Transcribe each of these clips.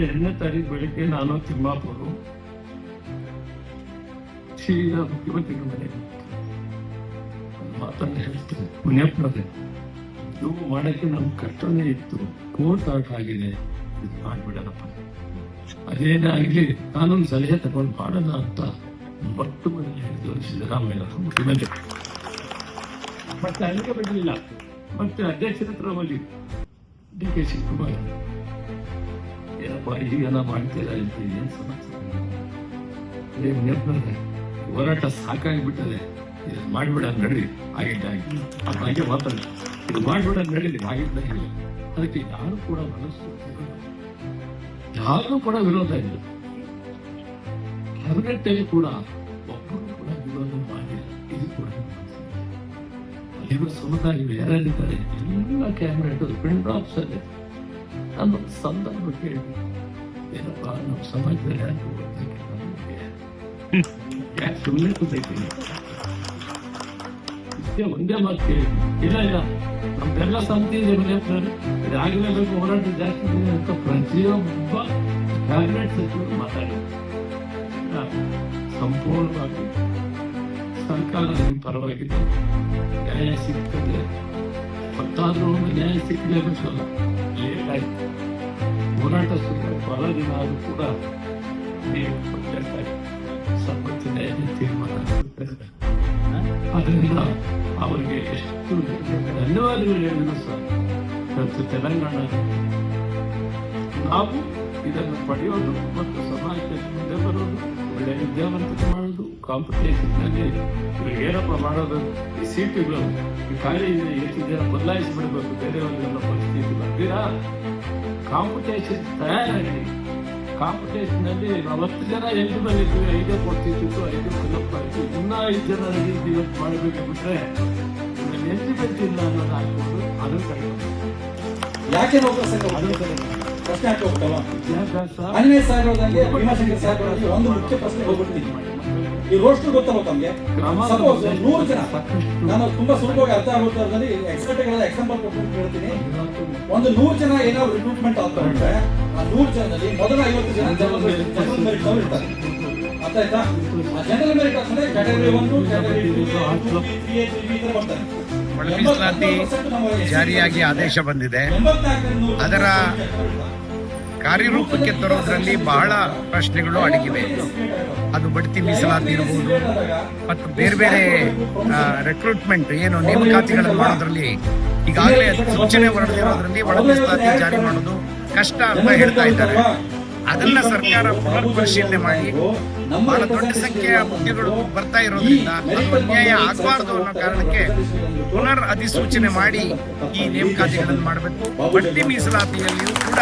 2ನೇ ತಾರೀಕು ಬೆಳಿಗ್ಗೆ ನಾನು ತಿಮ್ಮಾಪುರು ಸೀದಾ ಮುಖ್ಯಮಂತ್ರಿಗಳ ಮನೆಗೆ ಮಾತನ್ನ ಹೇಳ್ತೀನಿ. ಮುನಿಯಪ್ಪನವ್ರೆ, ಇದು ಮಾಡಕ್ಕೆ ನಮ್ಗೆ ಕಷ್ಟನೇ ಇತ್ತು, ಕೋರ್ಟ್ ಆರ್ಡರ್ ಆಗಿದೆ, ಇದು ಮಾಡ್ಬಿಡೋಣಪ್ಪ, ಅದೇನೇ ಆಗಲಿ ಕಾನೂನು ಸಲಹೆ ತಗೊಂಡು ಮಾಡೋಣ ಅಂತ ಮೊಟ್ಟ ಮೊದಲು ಹೇಳಿದ್ರು ಸಿದ್ದರಾಮಯ್ಯ ಮುಖ್ಯಮಂತ್ರಿ. ಮತ್ತೆ ಅಲ್ಲಿಗೆ ಬಿಡಲಿಲ್ಲ. ಮತ್ತೆ ಅಧ್ಯಕ್ಷರ ಹತ್ರ ಹೋಗಿ ಡಿ ಕೆ ಶಿವಕುಮಾರ್, ಏನಪ್ಪ ಈಗೆಲ್ಲ ಮಾಡ್ತೀರಾ ಅಂತ, ಏನ್ ಸಮಾಚಾರ, ಹೋರಾಟ ಸಾಕಾಗಿಬಿಟ್ಟದೆ, ಇದು ಮಾಡ್ಬಿಡ ನಡೀರಿ, ಆಗಿದ್ದಾಗಿ ಹಾಗೆ ಮಾತಾಡ, ಇದು ಮಾಡ್ಬಿಡ ನಡೀರಿ, ಆಗಿದ್ದಾಗಿ. ಅದಕ್ಕೆ ಯಾರು ಕೂಡ ಮನಸ್ಸು, ಯಾರು ಕೂಡ ವಿರೋಧ ಇಲ್ಲ. ಕ್ಯಾಬಿನೆಟ್ ಕೂಡ ಒಬ್ಬರು ಕೂಡ ವಿರೋಧ ಮಾಡಿಲ್ಲ. ಇದು ಕೂಡ ಸಮುದಾಯ ಯಾರಿದ್ದಾರೆ ಎಲ್ಲ ಕ್ಯಾಬಿನೆಟ್ ಪ್ರಿಂಟ್ ಡ್ರಾಪ್ಸ್ ಅಲ್ಲಿ ನಾನು ಸಂದರ್ಭ ಕೇಳಿ, ಏನಪ್ಪ ನಮ್ಮ ಸಮಾಜದಲ್ಲಿ ಯಾಕೆ ಸುಮ್ಮನೆ ಕೂತೈತೀನಿ, ಒಂದೇ ಮಾತು ಕೇಳಿ, ಇಲ್ಲ ನಮ್ದೆಲ್ಲ ಸಮಿತಿ ಇದೆ, ಇದಾಗಲೇಬೇಕು, ಹೋರಾಟ ಜಾಸ್ತಿ ಇದೆ ಅಂತ ಪ್ರತಿಯೊಬ್ಬ ಕ್ಯಾಬಿನೆಟ್ ಸಚಿವರು ಮಾತಾಡಿ ಸಂಪೂರ್ಣವಾಗಿ ಸರ್ಕಾರ ಪರವಾಗಿದೆ, ನ್ಯಾಯ ಸಿಗ್ತದೆ. ಮತ್ತಾದ್ರೂ ನ್ಯಾಯ ಸಿಕ್ಕಲೇಬೇಕಲ್ಲ, ಲೇಟ್ ಆಯ್ತು. ಹೋರಾಟ ಬಹಳ ದಿನ ಆದ್ರೂ ಕೂಡ ಸರ್ವೋಚ್ಚ ನ್ಯಾಯಾಲಯ ತೀರ್ಮಾನ. ಅದರಿಂದ ಅವರಿಗೆ ಎಷ್ಟು ಧನ್ಯವಾದಗಳು ಹೇಳಿದ್ರು ಸರ್. ಇವತ್ತು ತೆಲಂಗಾಣ ನಾವು ಇದನ್ನು ಪಡೆಯೋದು ಮತ್ತು ಸಮಾಜಕ್ಕೆ ಮುಂದೆ ಬರೋದು, ಒಳ್ಳೆಯ ವಿದ್ಯಾವಂತತೆ ಮಾಡೋದು, ಕಾಂಪಿಟೇಷನ್ ನಲ್ಲಿ ಏನಪ್ಪ ಮಾಡೋದು, ಈ ಸೀಟುಗಳು ಈ ಖಾಲಿ ಇದೆ, ಎಷ್ಟು ಜನ ಬದಲಾಯಿಸಿಬಿಡ್ಬೇಕು, ಬೇರೆಯವರಿಗೆಲ್ಲ ಪರಿಸ್ಥಿತಿ ಬರ್ತೀರಾ, ಕಾಂಪಿಟೇಷನ್ ತಯಾರಾಗಿ. ಕಾಂಪಿಟೇಷನ್ ನಲ್ಲಿ 40 ಜನ 8 ಬಂದಿದ್ವಿ, 5 ಕೊಡ್ತಿತ್ತು, 5 ಫಿಲಪ್ ಆಯ್ತು, ಇನ್ನ 5 ಜನ ಇವತ್ತು ಮಾಡಬೇಕು ಬಿಟ್ರೆ ಎಲಿಜಿಬಿಲಿಟಿ ಇಲ್ಲ ಅನ್ನೋದು ಹಾಕ್ಬೋದು. ಅದು ಕಡೆ ಯಾಕೆ ಪ್ರಶ್ನೆ ಹಾಕೋಬಿಟ್ಟವ ಅನ್ವಯ ಸಾಹೇಬ್ರದಂಗೆ ಭೀಮಾಶಂಕರ್ ಸಾಹೇಬ್ರಲ್ಲಿ ಒಂದು ಮುಖ್ಯ ಪ್ರಶ್ನೆ ಹೋಗ್ಬಿಡ್ತೀನಿ. ಈ ರೋಸ್ಟರ್ ಗೊತ್ತಲ್ಲ ತಮಗೆ, ಸಪೋಸ್ 100 ಜನ, ನಾನು ತುಂಬಾ ಸುಲಭವಾಗಿ ಅರ್ಥ ಆಗೋದ್ರಲ್ಲಿ ಎಕ್ಸಾಂಪಲ್ ಕೊಟ್ಟು ಹೇಳ್ತೀನಿ. ಒಂದು 100 ಜನ ಏನಾದ್ರು ರಿಕ್ರೂಟ್ಮೆಂಟ್ ಆಗ್ತಾ ಇರ್ತಾರೆ, ಆ 100 ಜನದಲ್ಲಿ ಮೊದಲ 50 ಜನ ಜನರಲ್ ಮೆರಿಟ್ ಅವರು ಇರ್ತಾರೆ. ಅರ್ಥ ಆಯ್ತಾ? ಆ ಜನರಲ್ ಮೆರಿಟ್ ಆದ್ಮೇಲೆ ಕ್ಯಾಟಗರಿ 1, ಕ್ಯಾಟಗರಿ 2, 3A, 3B ಬರ್ತಾರೆ. ಮೀಸಲಾತಿ ಜಾರಿಯಾಗಿ ಆದೇಶ ಬಂದಿದೆ. ಅದರ ಕಾರ್ಯರೂಪಕ್ಕೆ ತರೋದ್ರಲ್ಲಿ ಬಹಳ ಪ್ರಶ್ನೆಗಳು ಅಡಗಿವೆ. ಅದು ಬಡ್ತಿ ಮೀಸಲಾತಿ ಇರಬಹುದು ಮತ್ತು ಬೇರೆ ಬೇರೆ ರಿಕ್ರೂಟ್ಮೆಂಟ್ ಏನು ನೇಮಕಾತಿಗಳನ್ನು ಮಾಡೋದ್ರಲ್ಲಿ ಈಗಾಗಲೇ ಸೂಚನೆ ಹೊರಡಿರೋದ್ರಲ್ಲಿ ಒಳ ಮೀಸಲಾತಿ ಜಾರಿ ಮಾಡೋದು ಕಷ್ಟ ಅಂತ ಹೇಳ್ತಾ ಇದ್ದಾರೆ. ಅದನ್ನ ಸರ್ಕಾರ ಪುನರ್ ಪರಿಶೀಲನೆ ಮಾಡಿ ಬಹಳ ದೊಡ್ಡ ಸಂಖ್ಯೆಯ ಹುದ್ದೆಗಳು ಬರ್ತಾ ಇರೋದ್ರಿಂದ ಅದು ಅನ್ಯಾಯ ಆಗಬಾರ್ದು ಅನ್ನೋ ಕಾರಣಕ್ಕೆ ಪುನರ್ ಅಧಿಸೂಚನೆ ಮಾಡಿ ಈ ನೇಮಕಾತಿಗಳನ್ನು ಮಾಡಬೇಕು. ಬಡ್ತಿ ಮೀಸಲಾತಿಯಲ್ಲಿಯೂ ಕೂಡ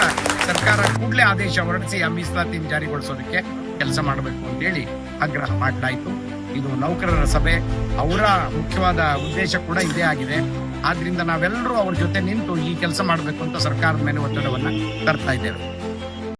ಸರ್ಕಾರ ಕೂಡಲೇ ಆದೇಶ ಹೊರಡಿಸಿ ಆ ಮೀಸಲಾತಿಯನ್ನು ಜಾರಿಗೊಳಿಸೋದಕ್ಕೆ ಕೆಲಸ ಮಾಡಬೇಕು ಅಂತೇಳಿ ಆಗ್ರಹ ಮಾಡಲಾಯಿತು. ಇದು ನೌಕರರ ಸಭೆ, ಅವರ ಮುಖ್ಯವಾದ ಉದ್ದೇಶ ಕೂಡ ಇದೇ ಆಗಿದೆ. ಆದ್ರಿಂದ ನಾವೆಲ್ಲರೂ ಅವ್ರ ಜೊತೆ ನಿಂತು ಈ ಕೆಲಸ ಮಾಡಬೇಕು ಅಂತ ಸರ್ಕಾರದ ಮೇಲೆ ಒತ್ತಡವನ್ನ ತರ್ತಾ ಇದ್ದೇವೆ.